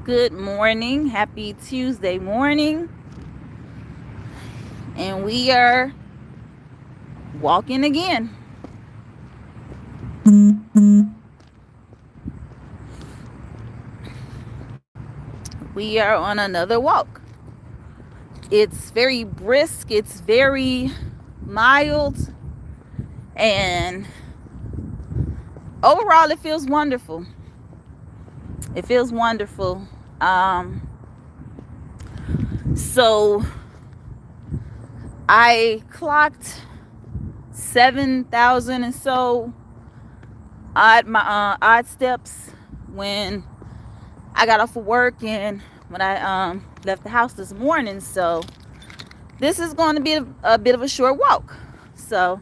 Good morning. Happy Tuesday morning. And we are walking again. We are on another walk. It's very brisk, it's very mild, and overall, it feels wonderful. It feels wonderful. So I clocked 7,000 and so odd steps when I got off of work and when I left the house this morning. So this is going to be a bit of a short walk. So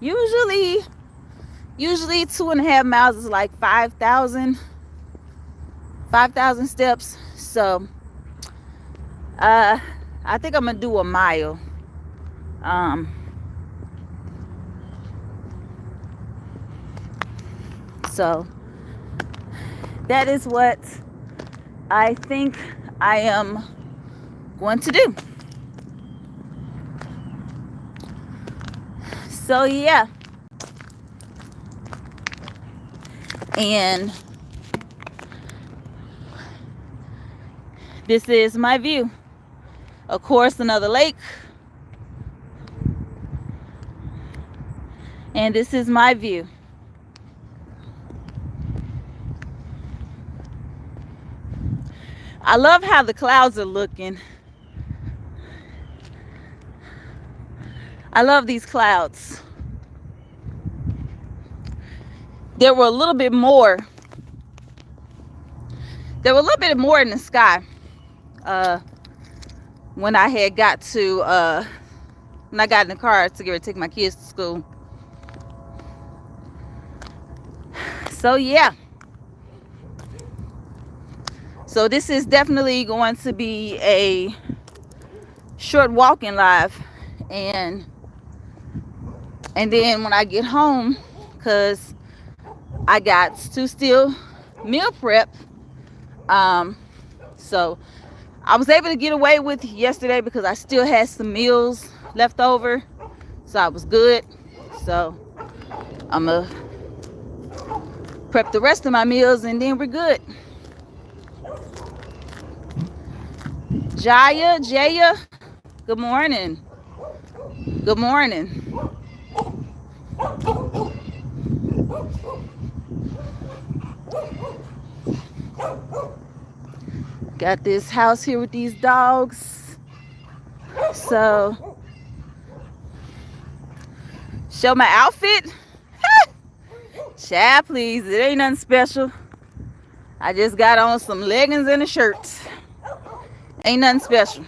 usually 2.5 miles is like 5,000 steps. So I think I'm gonna do a mile. So that is what I think I am going to do. So yeah. And this is my view. Of course, another lake. And this is my view. I love how the clouds are looking. I love these clouds. There were a little bit more. There were a little bit more in the sky when I had got to when I got in the car to get ready to take my kids to school. So yeah. So this is definitely going to be a short walking live, and then when I get home, because I got to still meal prep, so I was able to get away with yesterday because I still had some meals left over, so I was good. So I'm gonna prep the rest of my meals and then we're good. Jaya, good morning. Good morning. Got this house here with these dogs. So, show my outfit. Child, please, it ain't nothing special. I just got on some leggings and a shirt. Ain't nothing special.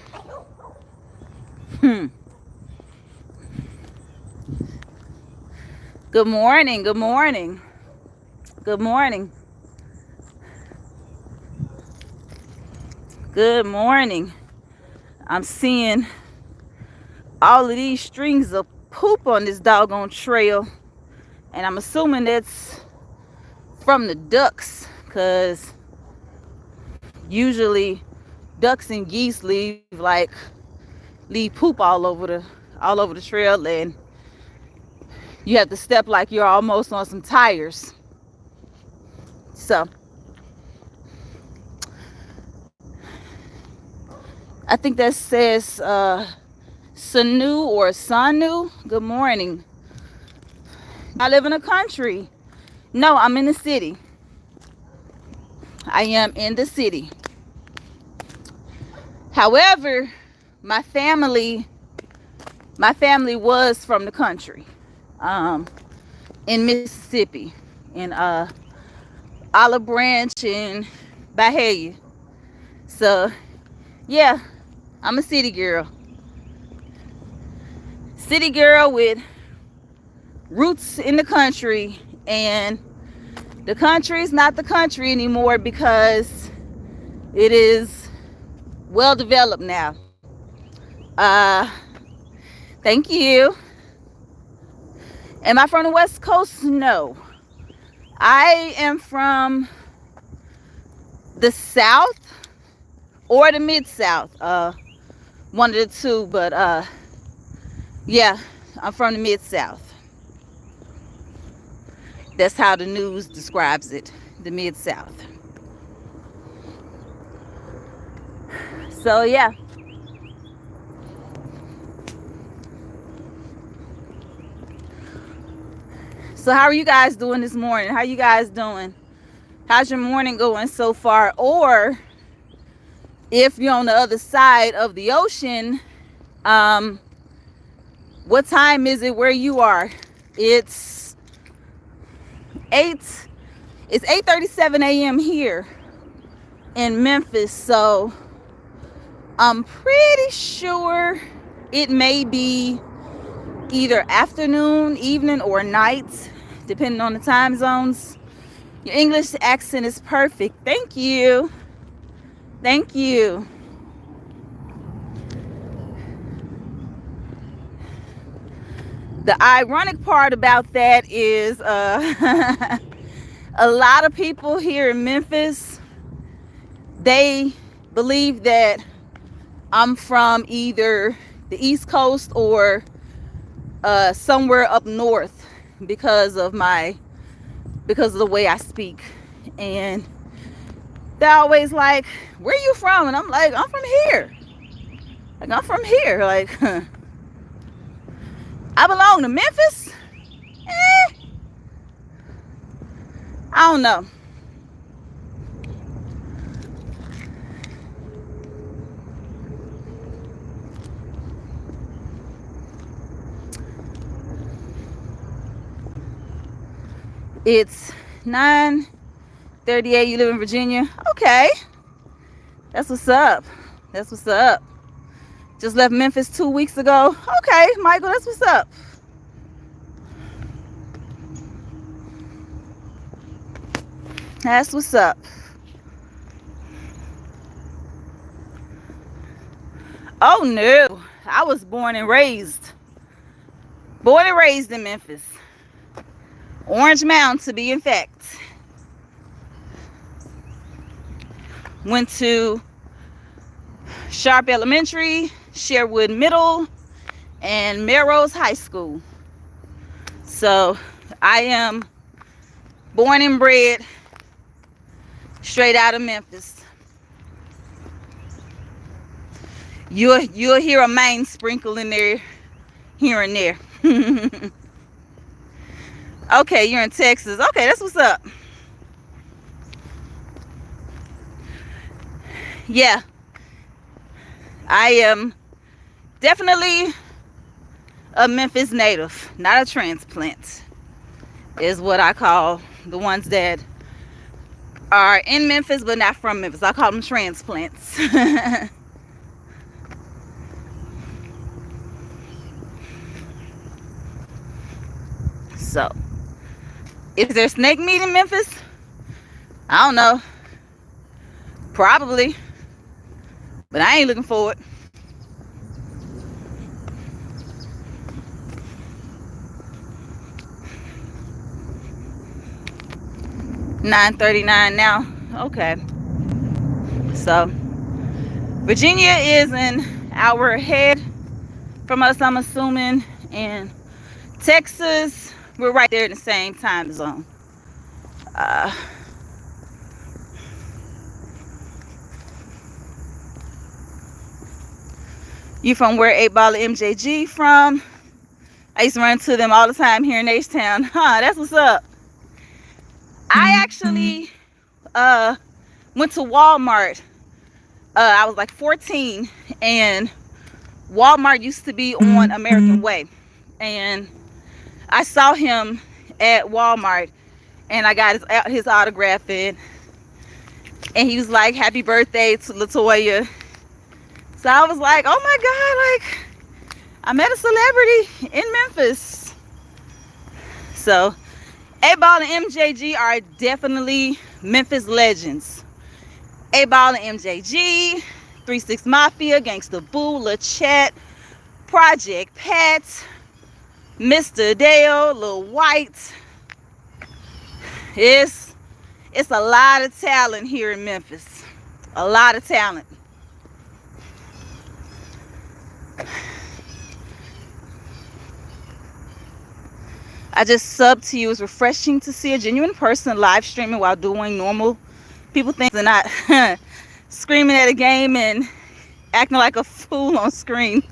Good morning, good morning. Good morning. Good morning. I'm seeing all of these strings of poop on this doggone trail. And I'm assuming that's from the ducks, because usually ducks and geese leave poop all over the trail, and you have to step like you're almost on some tires. So I think that says Sanu or Sanu. Good morning. I live in a country. No, I'm in the city. I am in the city. However, my family was from the country, in Mississippi, in Olive Branch and Bahia. So, yeah, I'm a city girl. City girl with roots in the country, and the country is not the country anymore because it is well developed now. Thank you. Am I from the West Coast? No. I am from the South or the Mid-South. One of the two, but yeah, I'm from the Mid-South. That's how the news describes it, the Mid-South. So yeah. So how are you guys doing this morning? How you guys doing? How's your morning going so far? Or if you're on the other side of the ocean, what time is it where you are? It's 8:37 a.m. here in Memphis. So I'm pretty sure it may be either afternoon, evening, or night, depending on the time zones. Your English accent is perfect. Thank you. Thank you. The ironic part about that is a lot of people here in Memphis, they believe that I'm from either the East Coast or somewhere up north because of the way I speak. And they're always like, where are you from? And I'm like, I'm from here. Like, I belong to Memphis? I don't know. It's 9:38. You live in Virginia? Okay. That's what's up. Just left Memphis 2 weeks ago. Okay, Michael, that's what's up. That's what's up. Oh no, I was born and raised in Memphis. Orange Mound, to be in fact. Went to Sharp Elementary, Sherwood Middle, and Melrose High School. So I am born and bred straight out of Memphis. You'll hear a Maine sprinkle in there here and there. Okay, you're in Texas. Okay, that's what's up. Yeah, I am definitely a Memphis native, not a transplant, is what I call the ones that are in Memphis but not from Memphis. I call them transplants. So, is there snake meat in Memphis? I don't know. Probably. But I ain't looking for it. $9:39 now. Okay. So, Virginia is an hour ahead from us, I'm assuming. And Texas, we're right there in the same time zone. You from where 8Ball MJG from? I used to run to them all the time here in H-Town. Huh, that's what's up. I actually went to Walmart. I was like 14, and Walmart used to be on American Way. And I saw him at Walmart, and I got his autograph in. And he was like, happy birthday to LaToya. So I was like, oh my God, like, I met a celebrity in Memphis. So 8Ball and MJG are definitely Memphis legends. 8Ball and MJG, 3 6 Mafia, Gangsta Boo, Lil Chat, Project Pat, Mr. Dale, Lil White. It's It's a lot of talent here in Memphis. A lot of talent. I just subbed to you. It's refreshing to see a genuine person live streaming while doing normal people things and not screaming at a game and acting like a fool on screen.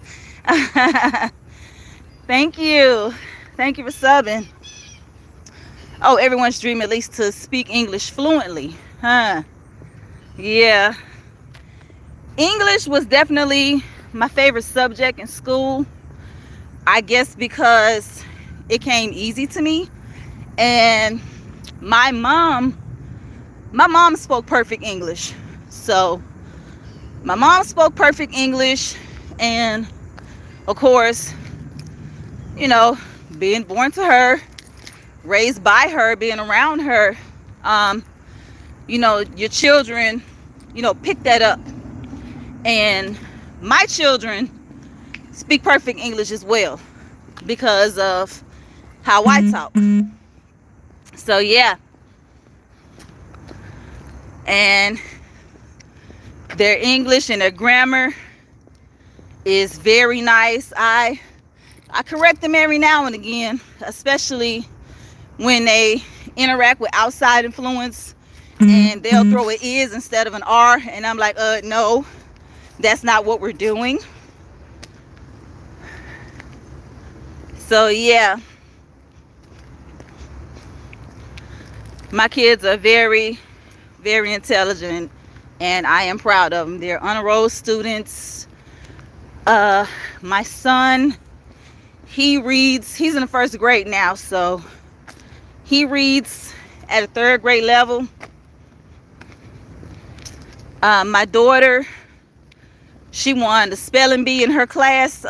Thank you. Thank you for subbing. Oh, everyone's dream at least to speak English fluently. Huh? Yeah. English was definitely my favorite subject in school. I guess because it came easy to me. And my mom spoke perfect English. So my mom spoke perfect English, and of course, you know, being born to her, raised by her, being around her, you know, your children, you know, pick that up. And my children speak perfect English as well because of how I talk. So yeah. And their English and their grammar is very nice. I correct them every now and again, especially when they interact with outside influence and they'll throw an is instead of an R, and I'm like, no, that's not what we're doing. So yeah, my kids are very, very intelligent, and I am proud of them. They're honor roll students. My son, he reads, he's in the first grade now, so he reads at a third grade level. My daughter, she won the spelling bee in her class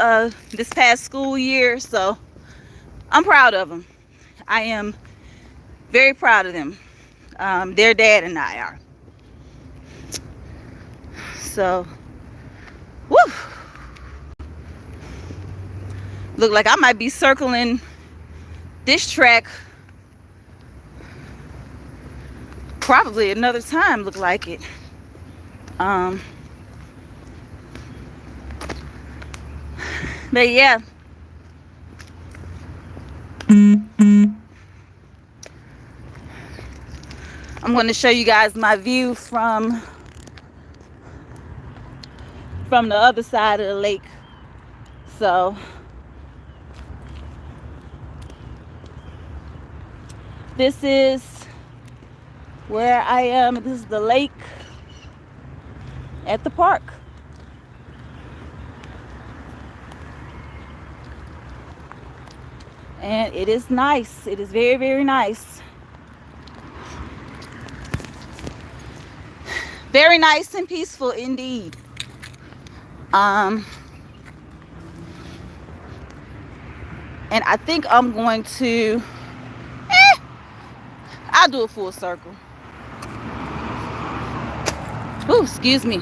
this past school year, so I'm proud of them. I am very proud of them. Their dad and I are. So, woo! Look like I might be circling this track probably another time, look like it. But yeah. I'm going to show you guys my view from the other side of the lake. So this is where I am. This is the lake at the park. And it is nice. It is very, very nice. Very nice and peaceful indeed. And I think I'm going to I'll do a full circle. Ooh, excuse me.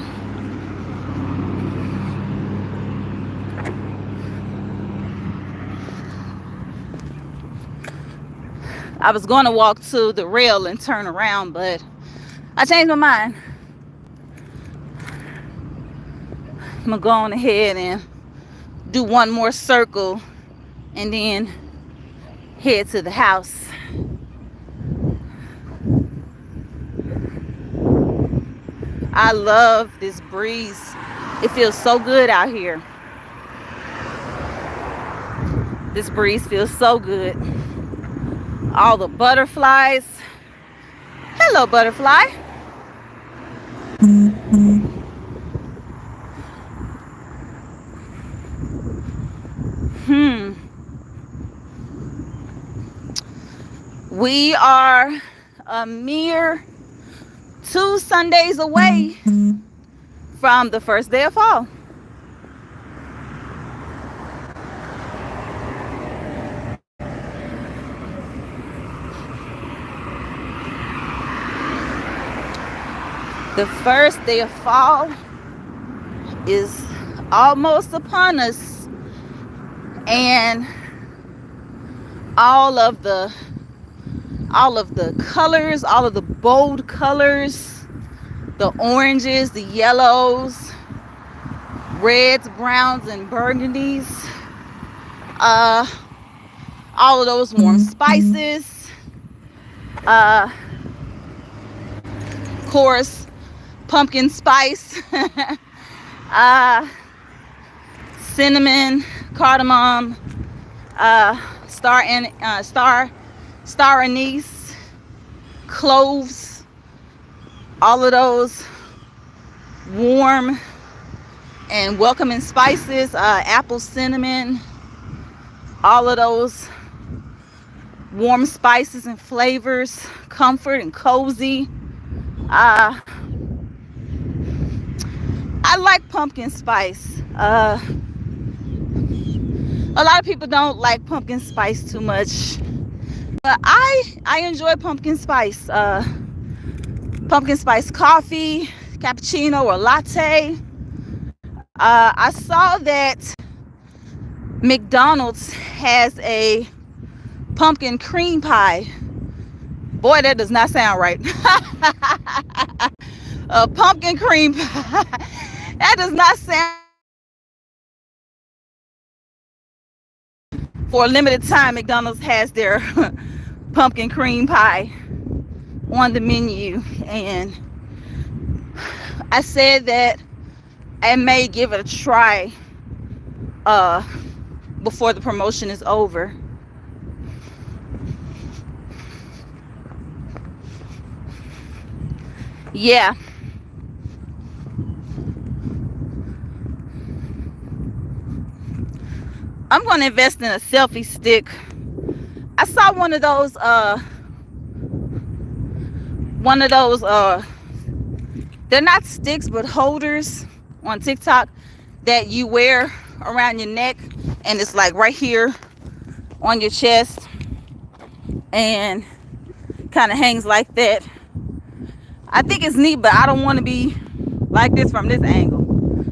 I was going to walk to the rail and turn around, but I changed my mind. I'm going to go on ahead and do one more circle and then head to the house. I love this breeze. It feels so good out here. This breeze feels so good. All the butterflies. Hello, butterfly. We are a mere 2 Sundays away from the first day of fall. The first day of fall is almost upon us, and all of the all of the colors, all of the bold colors, the oranges, the yellows, reds, browns, and burgundies. All of those warm spices. Of course, pumpkin spice, cinnamon, cardamom, star anise, cloves. All of those warm and welcoming spices, apple, cinnamon, all of those warm spices and flavors, comfort and cozy. I like pumpkin spice. A lot of people don't like pumpkin spice too much, but I enjoy pumpkin spice. Pumpkin spice coffee, cappuccino, or latte. I saw that McDonald's has a pumpkin cream pie. Boy, that does not sound right. A pumpkin cream pie. That does not sound. For a limited time, McDonald's has their pumpkin cream pie on the menu, and I said that I may give it a try before the promotion is over. Yeah. I'm going to invest in a selfie stick. I saw one of those they're not sticks but holders on TikTok that you wear around your neck, and it's like right here on your chest and kind of hangs like that. I think it's neat, but I don't want to be like this from this angle.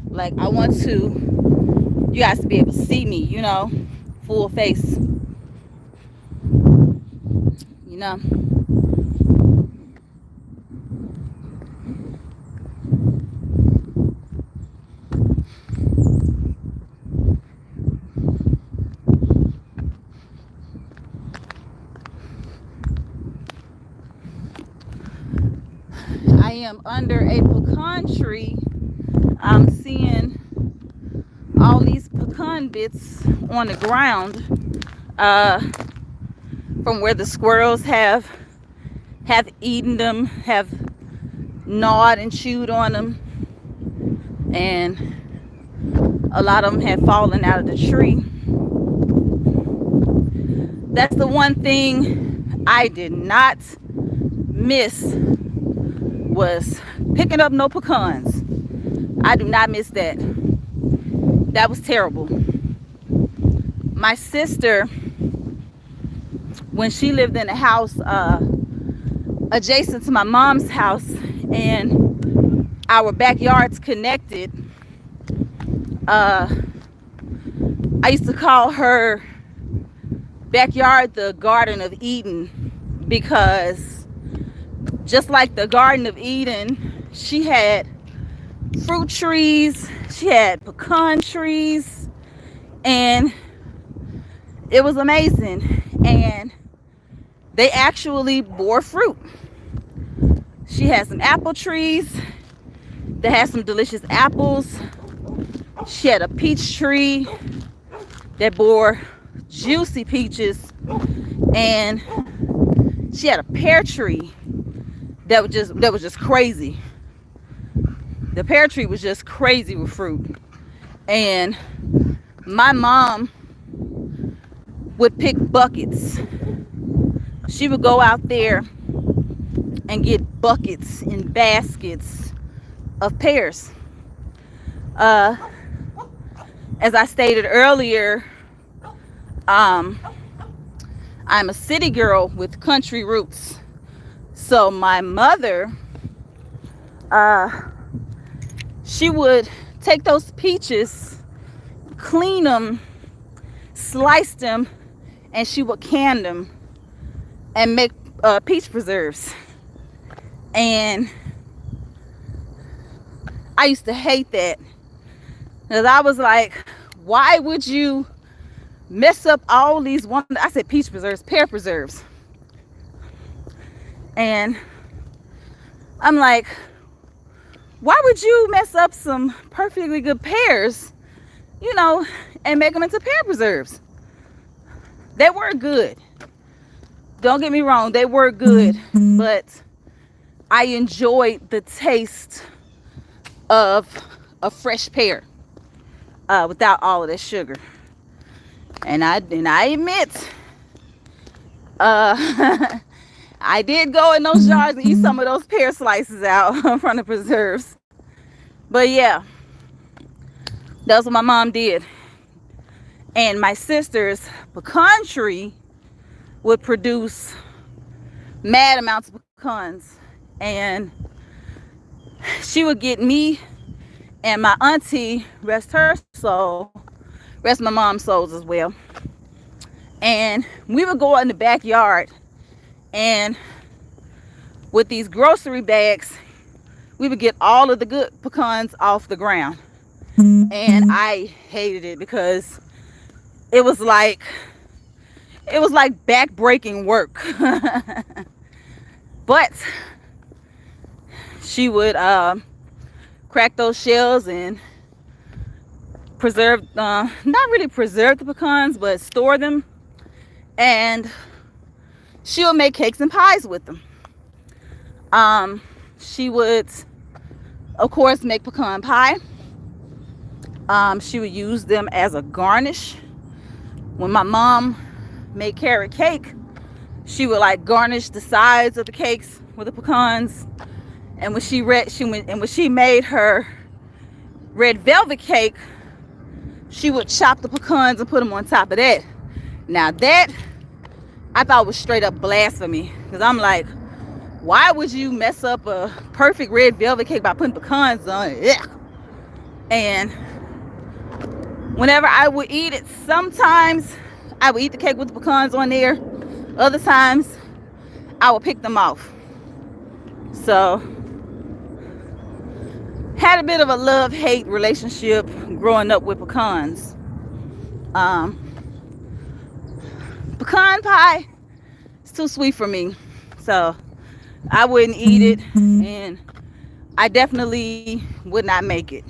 Like, I want you guys to be able to see me, you know, full face, you know. I am under a pecan tree. I'm seeing all these pecan bits on the ground from where the squirrels have eaten them, have gnawed and chewed on them, and a lot of them have fallen out of the tree. That's the one thing I did not miss, was picking up no pecans. I do not miss that. That was terrible. My sister, when she lived in a house adjacent to my mom's house, and our backyards connected, I used to call her backyard the Garden of Eden, because just like the Garden of Eden, she had fruit trees, she had pecan trees, and it was amazing. And they actually bore fruit. She had some apple trees that had some delicious apples. She had a peach tree that bore juicy peaches, and she had a pear tree that was just crazy. The pear tree was just crazy with fruit. And my mom would pick buckets. She would go out there and get buckets and baskets of pears. As I stated earlier, I'm a city girl with country roots. So my mother, she would take those peaches, clean them, slice them, and she would can them and make peach preserves. And I used to hate that, because I was like, why would you mess up all these I said peach preserves, pear preserves. And I'm like, why would you mess up some perfectly good pears, and make them into pear preserves? They were good. Don't get me wrong, they were good, but I enjoyed the taste of a fresh pear without all of that sugar. And I admit, I did go in those jars and eat some of those pear slices out from the preserves. But yeah, that's what my mom did. And my sister's pecan tree would produce mad amounts of pecans. And she would get me and my auntie, rest her soul, rest my mom's souls as well. And we would go in the backyard, and with these grocery bags, we would get all of the good pecans off the ground. And I hated it, because it was like back-breaking work. But she would crack those shells and preserve, not really preserve the pecans, but store them. And she would make cakes and pies with them. She would, of course, make pecan pie. She would use them as a garnish. When my mom made carrot cake, she would like garnish the sides of the cakes with the pecans. And when she made her red velvet cake, she would chop the pecans and put them on top of that. Now that I thought was straight up blasphemy, because I'm like, why would you mess up a perfect red velvet cake by putting pecans on it? Ugh. And whenever I would eat it, sometimes I would eat the cake with the pecans on there. Other times I would pick them off. So had a bit of a love-hate relationship growing up with pecans. Pecan pie is too sweet for me, so I wouldn't eat it, and I definitely would not make it.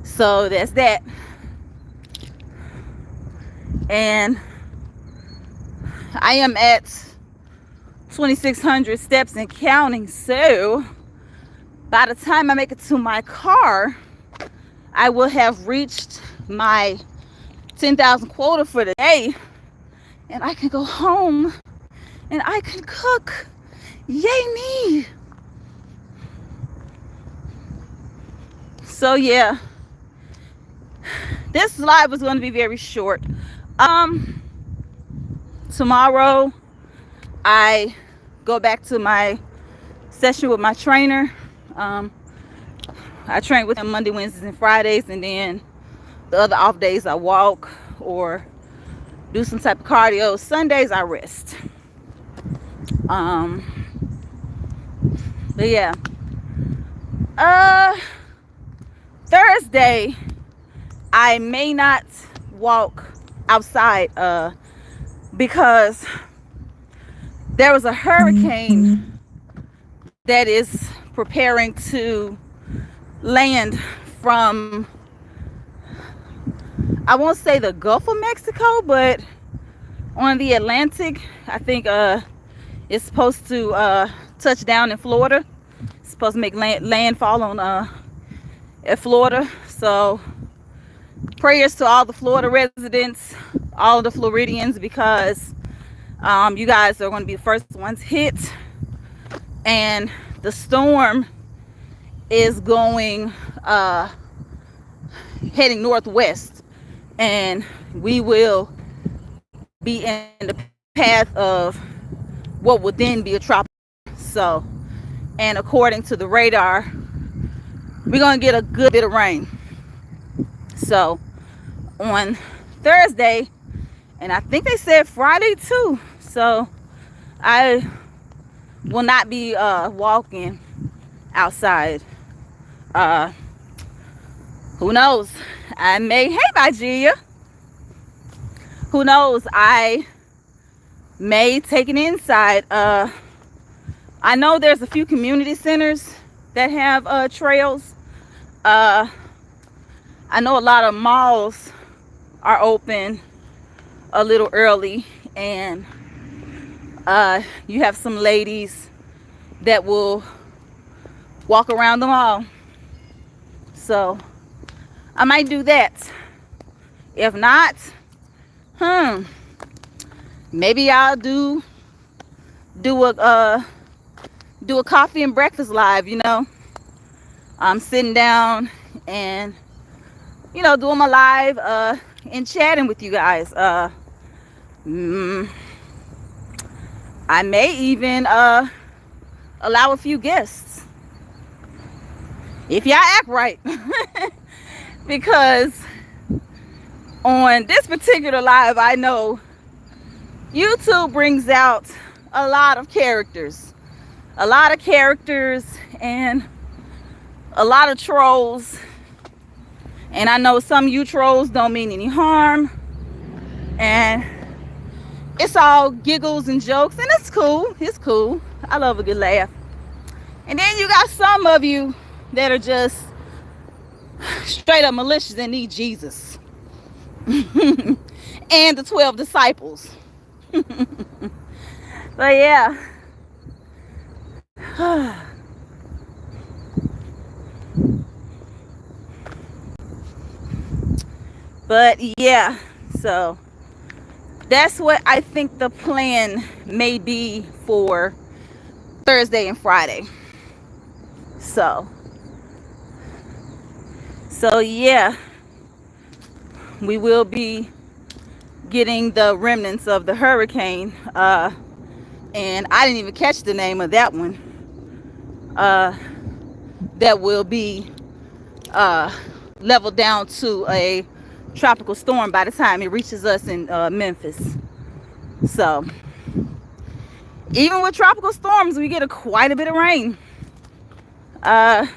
So that's that. And I am at 2,600 steps and counting, so by the time I make it to my car, I will have reached my 10,000 quota for the day, and I can go home and I can cook. Yay me. So yeah, this live was going to be very short. Tomorrow I go back to my session with my trainer. I train with him Monday, Wednesdays, and Fridays, and then the other off days I walk or do some type of cardio. Sundays I rest. But yeah, Thursday I may not walk outside because there was a hurricane that is preparing to land from, I won't say the Gulf of Mexico, but on the Atlantic. I think it's supposed to touch down in Florida. It's supposed to make landfall on at Florida. So prayers to all the Florida residents, all of the Floridians, because you guys are going to be the first ones hit. And the storm is going heading northwest, and we will be in the path of what would then be a tropical. So, and according to the radar, we're gonna get a good bit of rain. So on Thursday, and I think they said Friday too, So I will not be walking outside. Who knows? I may, hey Nigeria. Who knows? I may take it inside. I know there's a few community centers that have trails. I know a lot of malls are open a little early, and you have some ladies that will walk around the mall. So I might do that. If not, maybe I'll do a coffee and breakfast live. I'm sitting down and doing my live and chatting with you guys. I may even allow a few guests if y'all act right. Because on this particular live, I know YouTube brings out a lot of characters and a lot of trolls. And I know some of you trolls don't mean any harm, and it's all giggles and jokes, and it's cool. I love a good laugh. And then you got some of you that are just straight up malicious and need Jesus and the 12 disciples. But yeah. But yeah, so that's what I think the plan may be for Thursday and Friday. So yeah, we will be getting the remnants of the hurricane, and I didn't even catch the name of that one, that will be leveled down to a tropical storm by the time it reaches us in Memphis. So even with tropical storms, we get quite a bit of rain. I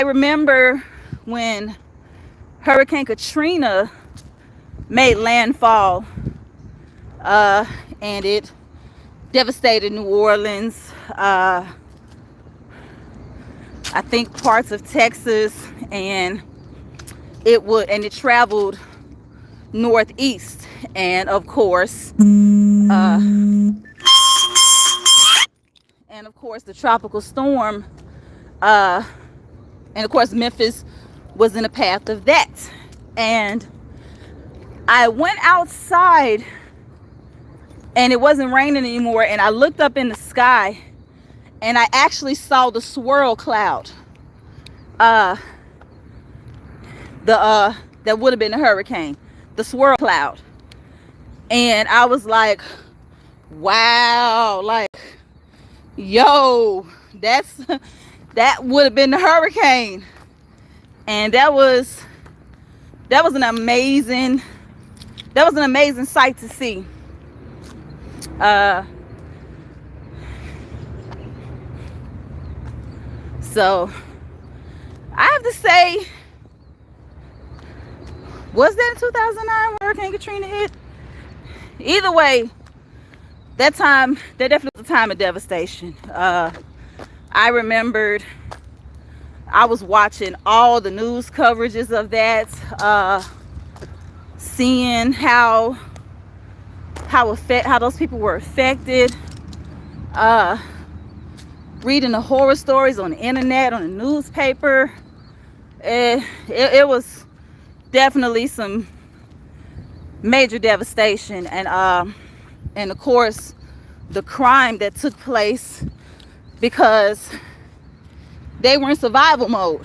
remember when Hurricane Katrina made landfall, and it devastated New Orleans, I think parts of Texas, and it traveled northeast, and of course the tropical storm, and of course Memphis was in the path of that. And I went outside and it wasn't raining anymore, and I looked up in the sky and I actually saw the swirl cloud that would have been a hurricane, the swirl cloud. And I was like, wow, like, yo, that would have been the hurricane. And that was an amazing sight to see. So I have to say, was that in 2009 when Hurricane Katrina hit? Either way, that definitely was a time of devastation. I remembered I was watching all the news coverages of that, seeing how those people were affected, reading the horror stories on the internet, on the newspaper. It was definitely some major devastation, and of course the crime that took place, because they were in survival mode,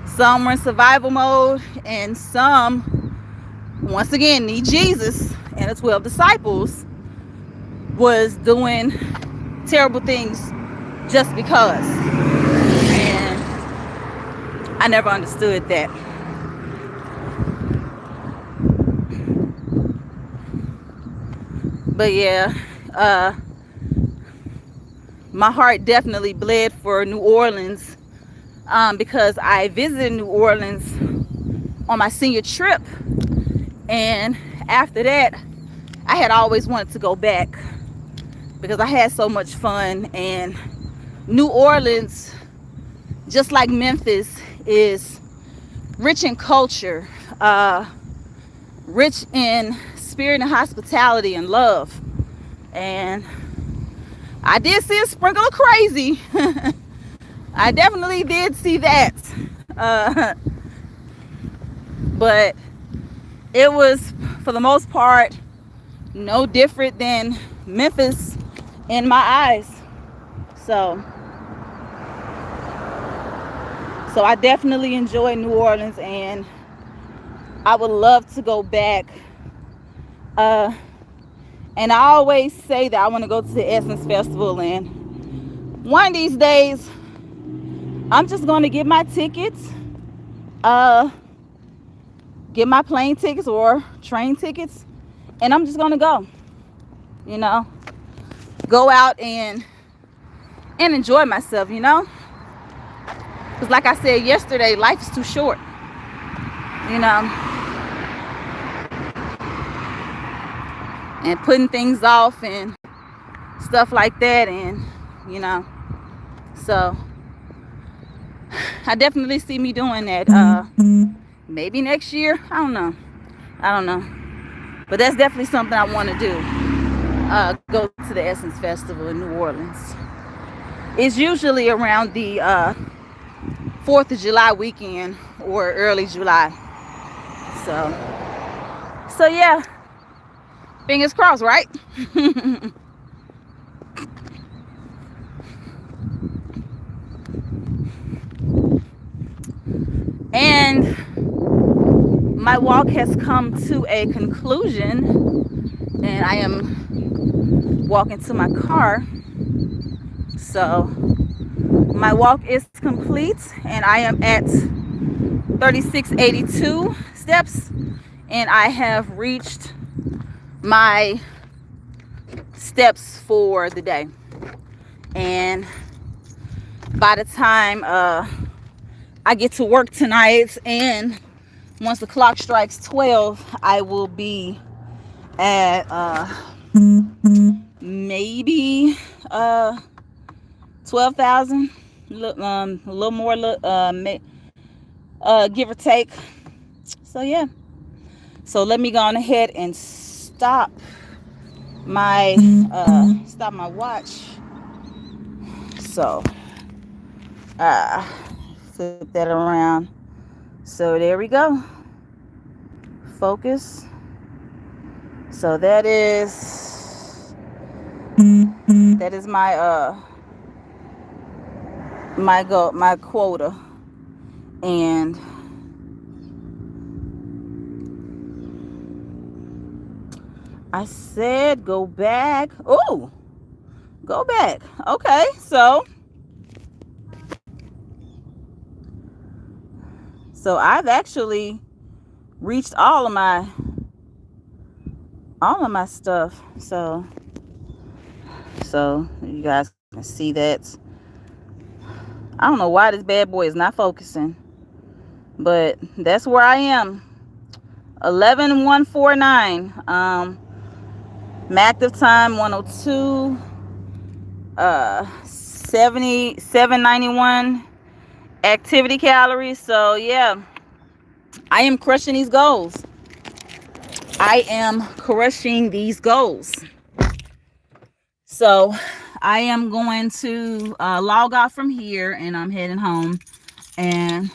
some were in survival mode, and some, once again, need Jesus, and the 12 disciples was doing terrible things just because. And I never understood that. But yeah, my heart definitely bled for New Orleans, because I visited New Orleans on my senior trip, and after that I had always wanted to go back because I had so much fun. And New Orleans, just like Memphis, is rich in culture, rich in spirit and hospitality and love. And I did see a sprinkle of crazy. I definitely did see that. But it was, for the most part, no different than Memphis in my eyes. So I definitely enjoy New Orleans, and I would love to go back. And I always say that I want to go to the Essence Festival, and one of these days I'm just going to get my tickets, get my plane tickets or train tickets, and I'm just going to go, go out and enjoy myself, because like I said yesterday, life is too short, and putting things off and stuff like that. And so I definitely see me doing that, maybe next year. I don't know, but that's definitely something I want to do, go to the Essence Festival in New Orleans. It's usually around the 4th of July weekend or early July. So yeah, fingers crossed, right? And my walk has come to a conclusion, and I am walking to my car. So my walk is complete, and I am at 3682 steps, and I have reached my steps for the day. And by the time I get to work tonight, and once the clock strikes 12, I will be at maybe 12,000, a little more, give or take. So yeah, so let me go on ahead and stop my watch. So flip that around. So there we go. Focus. So that is my my quota. And I said go back. Oh, go back. Okay, so I've actually reached all of my stuff. So you guys can see that. I don't know why this bad boy is not focusing, but that's where I am. 11,149. My active time 102. 791 activity calories. So yeah, I am crushing these goals. So I am going to log off from here, and I'm heading home, and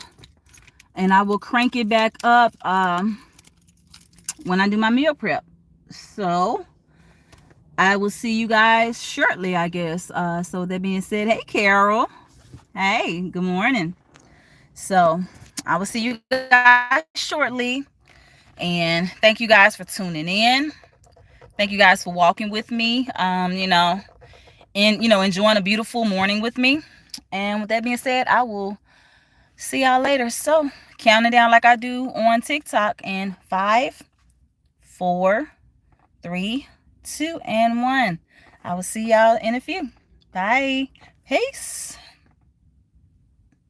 I will crank it back up when I do my meal prep. So I will see you guys shortly, I guess. So that being said, hey Carol, hey, good morning. So I will see you guys shortly, and thank you guys for tuning in. Thank you guys for walking with me, and enjoying a beautiful morning with me. And with that being said, I will see y'all later. So counting down like I do on TikTok in 5, 4, 3, 2, and 1. I will see y'all in a few. Bye. Peace.